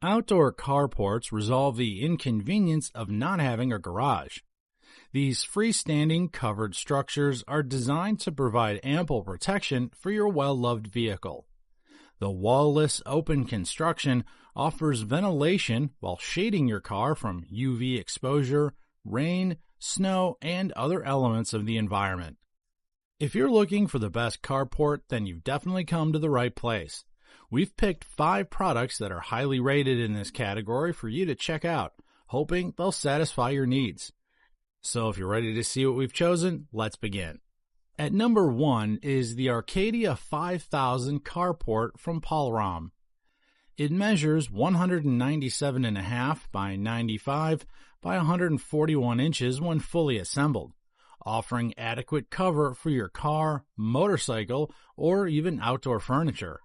Outdoor carports resolve the inconvenience of not having a garage. These freestanding covered structures are designed to provide ample protection for your well-loved vehicle. The wall-less open construction offers ventilation while shading your car from UV exposure, rain, snow, and other elements of the environment. If you're looking for the best carport, then you've definitely come to the right place. We've picked 5 products that are highly rated in this category for you to check out, hoping they'll satisfy your needs. So if you're ready to see what we've chosen, let's begin. At number 1 is the Arcadia 5000 Carport from Palram. It measures 197.5 by 95 by 141 inches when fully assembled, offering adequate cover for your car, motorcycle, or even outdoor furniture.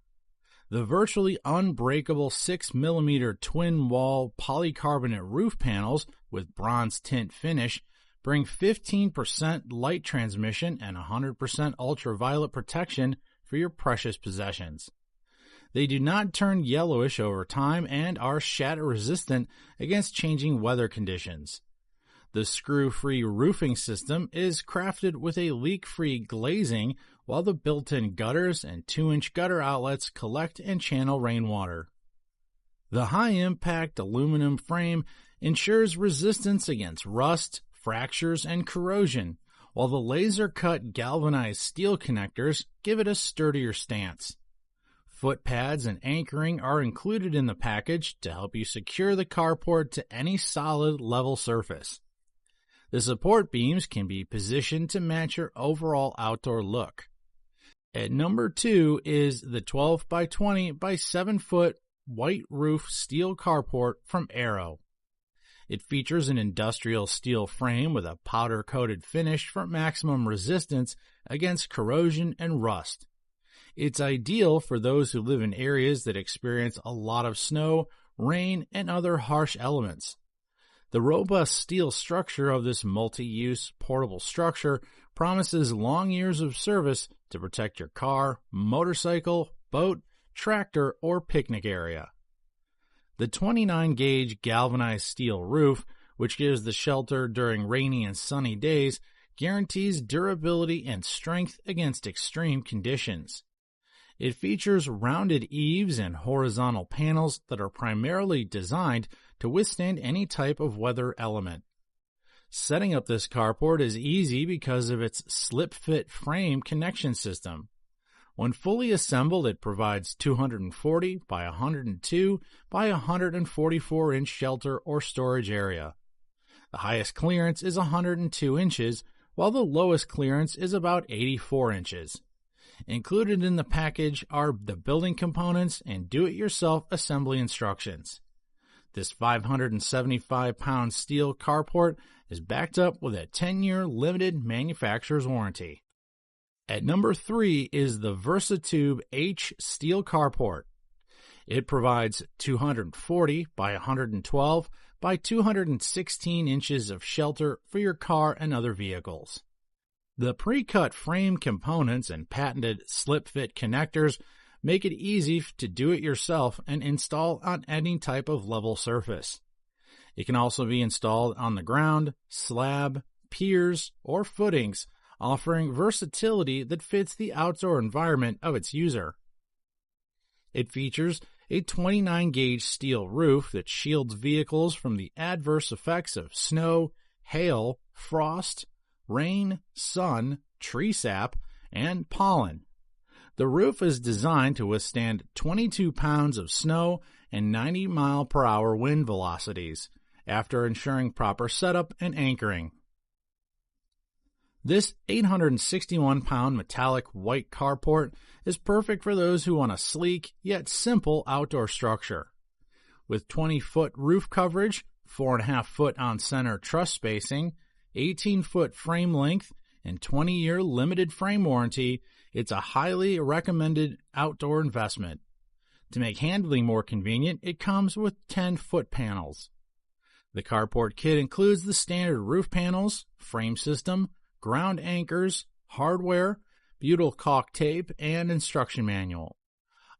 The virtually unbreakable 6mm twin-wall polycarbonate roof panels with bronze tint finish bring 15% light transmission and 100% ultraviolet protection for your precious possessions. They do not turn yellowish over time and are shatter-resistant against changing weather conditions. The screw-free roofing system is crafted with a leak-free glazing, while the built-in gutters and 2-inch gutter outlets collect and channel rainwater. The high-impact aluminum frame ensures resistance against rust, fractures, and corrosion, while the laser-cut galvanized steel connectors give it a sturdier stance. Foot pads and anchoring are included in the package to help you secure the carport to any solid level surface. The support beams can be positioned to match your overall outdoor look. At number 2 is the 12 by 20 by 7 foot white roof steel carport from Arrow. It features an industrial steel frame with a powder-coated finish for maximum resistance against corrosion and rust. It's ideal for those who live in areas that experience a lot of snow, rain, and other harsh elements. The robust steel structure of this multi-use portable structure promises long years of service to protect your car, motorcycle, boat, tractor, or picnic area. The 29-gauge galvanized steel roof, which gives the shelter during rainy and sunny days, guarantees durability and strength against extreme conditions. It features rounded eaves and horizontal panels that are primarily designed to withstand any type of weather element. Setting up this carport is easy because of its slip-fit frame connection system. When fully assembled, it provides 240 by 102 by 144-inch shelter or storage area. The highest clearance is 102 inches, while the lowest clearance is about 84 inches. Included in the package are the building components and do-it-yourself assembly instructions. This 575-pound steel carport is backed up with a 10-year limited manufacturer's warranty. At number 3 is the VersaTube H steel carport. It provides 240 by 112 by 216 inches of shelter for your car and other vehicles. The pre-cut frame components and patented slip-fit connectors make it easy to do it yourself and install on any type of level surface. It can also be installed on the ground, slab, piers, or footings, offering versatility that fits the outdoor environment of its user. It features a 29-gauge steel roof that shields vehicles from the adverse effects of snow, hail, frost, rain, sun, tree sap, and pollen. The roof is designed to withstand 22 pounds of snow and 90-mile-per-hour wind velocities, after ensuring proper setup and anchoring. This 861-pound metallic white carport is perfect for those who want a sleek yet simple outdoor structure. With 20-foot roof coverage, 4.5-foot on-center truss spacing, 18-foot frame length, and 20-year limited frame warranty, it's a highly recommended outdoor investment. To make handling more convenient, it comes with 10-foot panels. The carport kit includes the standard roof panels, frame system, ground anchors, hardware, butyl caulk tape, and instruction manual.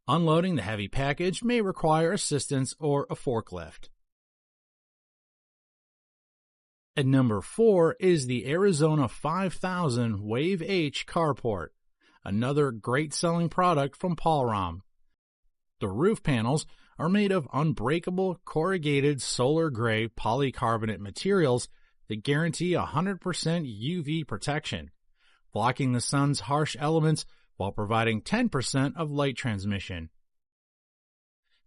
Unloading the heavy package may require assistance or a forklift. At number 4 is the Arizona 5000 Wave H Carport, another great selling product from Palram. The roof panels are made of unbreakable corrugated solar gray polycarbonate materials that guarantee 100% UV protection, blocking the sun's harsh elements while providing 10% of light transmission.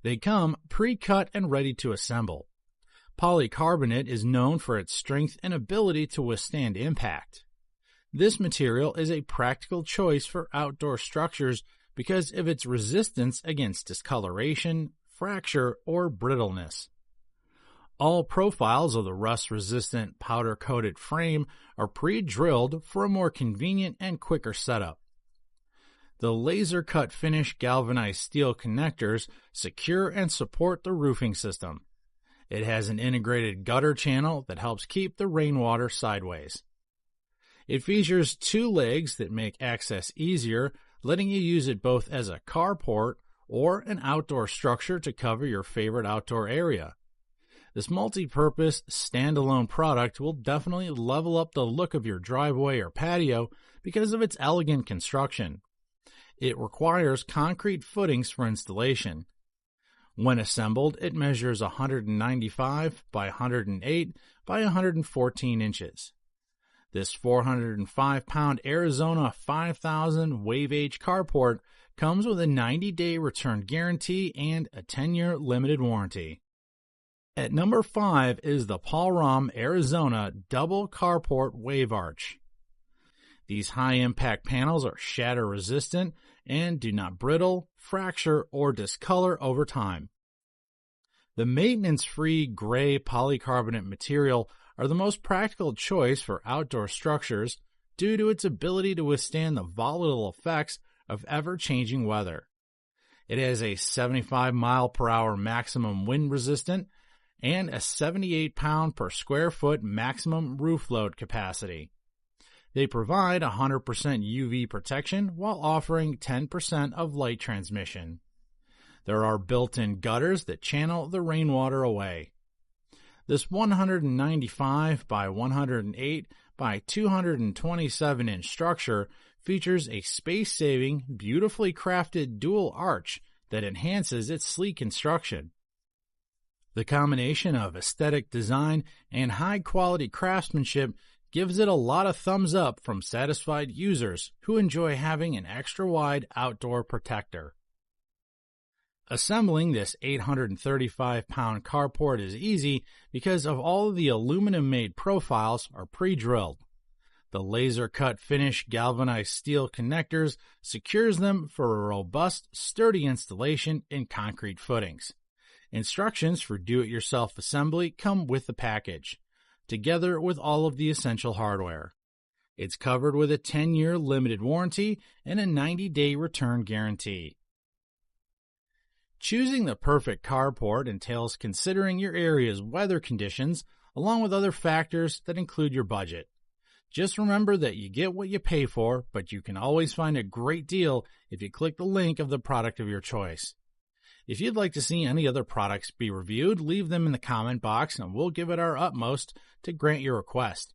They come pre-cut and ready to assemble. Polycarbonate is known for its strength and ability to withstand impact. This material is a practical choice for outdoor structures because of its resistance against discoloration, fracture, or brittleness. All profiles of the rust-resistant powder-coated frame are pre-drilled for a more convenient and quicker setup. The laser-cut finish galvanized steel connectors secure and support the roofing system. It has an integrated gutter channel that helps keep the rainwater sideways. It features 2 legs that make access easier, letting you use it both as a carport or an outdoor structure to cover your favorite outdoor area. This multi-purpose, standalone product will definitely level up the look of your driveway or patio because of its elegant construction. It requires concrete footings for installation. When assembled, it measures 195 by 108 by 114 inches. This 405-pound Arizona 5000 Wave H Carport comes with a 90-day return guarantee and a 10-year limited warranty. At number 5 is the Palram Arizona Double Carport Wave Arch. These high-impact panels are shatter-resistant and do not brittle, fracture, or discolor over time. The maintenance-free gray polycarbonate material are the most practical choice for outdoor structures due to its ability to withstand the volatile effects of ever-changing weather. It has a 75-mile-per-hour maximum wind resistant and a 78-pound per square foot maximum roof load capacity. They provide 100% UV protection while offering 10% of light transmission. There are built-in gutters that channel the rainwater away. This 195 by 108 by 227-inch structure features a space-saving, beautifully crafted dual arch that enhances its sleek construction. The combination of aesthetic design and high-quality craftsmanship gives it a lot of thumbs up from satisfied users who enjoy having an extra-wide outdoor protector. Assembling this 835-pound carport is easy because of all of the aluminum-made profiles are pre-drilled. The laser-cut finish galvanized steel connectors secures them for a robust, sturdy installation in concrete footings. Instructions for do-it-yourself assembly come with the package, together with all of the essential hardware. It's covered with a 10-year limited warranty and a 90-day return guarantee. Choosing the perfect carport entails considering your area's weather conditions along with other factors that include your budget. Just remember that you get what you pay for, but you can always find a great deal if you click the link of the product of your choice. If you'd like to see any other products be reviewed, leave them in the comment box and we'll give it our utmost to grant your request.